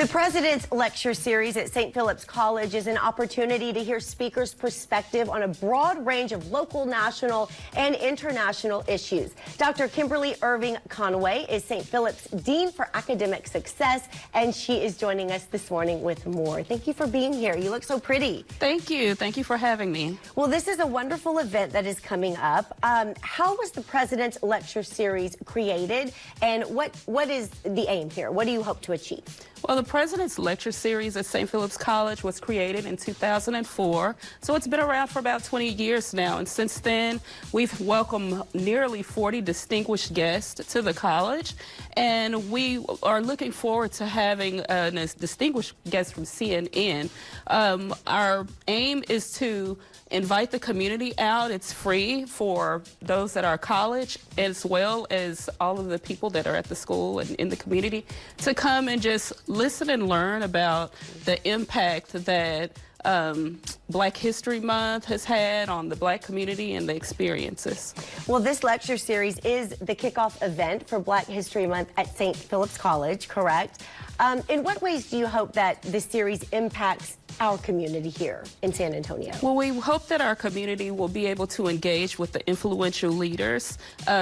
The President's Lecture Series at St. Philip's College is an opportunity to hear speakers' perspective on a broad range of local, national, and international issues. Dr. Kimberly Irving Conway is St. Philip's Dean for Academic Success, and she is joining us this morning with more. Thank you for being here. You look so pretty. Thank you. Thank you for having me. Well, this is a wonderful event that is coming up. How was the President's Lecture Series created, and what is the aim here? What do you hope to achieve? Well, the President's Lecture Series at St. Philip's College was created in 2004, so it's been around for about 20 years now, and since then we've welcomed nearly 40 distinguished guests to the college, and we are looking forward to having a distinguished guest from CNN. Our aim is to invite the community out. It's free for those at our college as well as all of the people that are at the school and in the community to come and just listen and learn about the impact that Black History Month has had on the Black community and the experiences. Well, this lecture series is the kickoff event for Black History Month at St. Philip's College, correct? In what ways do you hope that this series impacts our community here in San Antonio? Well, we hope that our community will be able to engage with the influential leaders.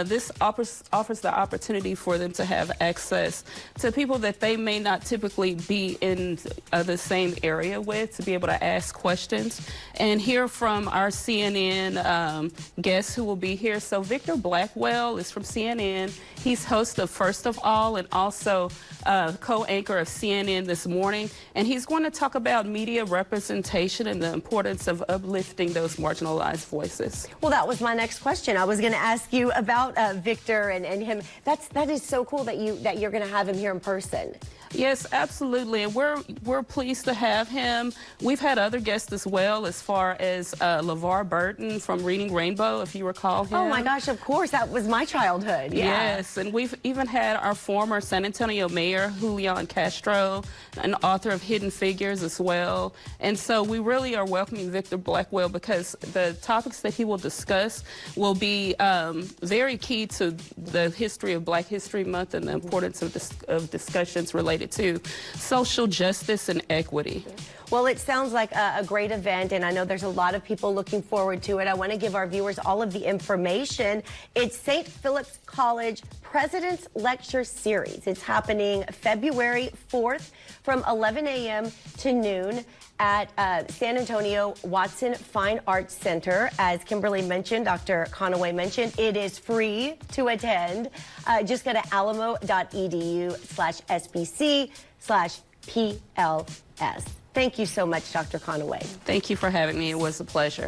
This offers the opportunity for them to have access to people that they may not typically be in the same area with, to be able to ask questions and hear from our CNN guests who will be here. So Victor Blackwell is from CNN. He's host of First of All and also co-anchor of CNN This Morning, and he's going to talk about media representation and the importance of uplifting those marginalized voices. Well, that was my next question. I was going to ask you about Victor and him. That is so cool that you're going to have him here in person. Yes, absolutely, and we're pleased to have him. We've had other guests as well, as far as LeVar Burton from Reading Rainbow, if you recall him. Oh my gosh, of course, that was my childhood. Yeah. Yes, and we've even had our former San Antonio Mayor, Julian Castro, an author of Hidden Figures as well. And so we really are welcoming Victor Blackwell because the topics that he will discuss will be very key to the history of Black History Month and the importance of discussions related to social justice and equity. Well, it sounds like a great event, and I know there's a lot of people looking forward to it. I want to give our viewers all of the information. It's St. Philip's College President's Lecture Series. It's happening February 4th from 11 a.m. to noon at San Antonio Watson Fine Arts Center. As Kimberly mentioned, Dr. Conway mentioned, it is free to attend. Just go to alamo.edu/SBC/PLS. Thank you so much, Dr. Conway. Thank you for having me. It was a pleasure.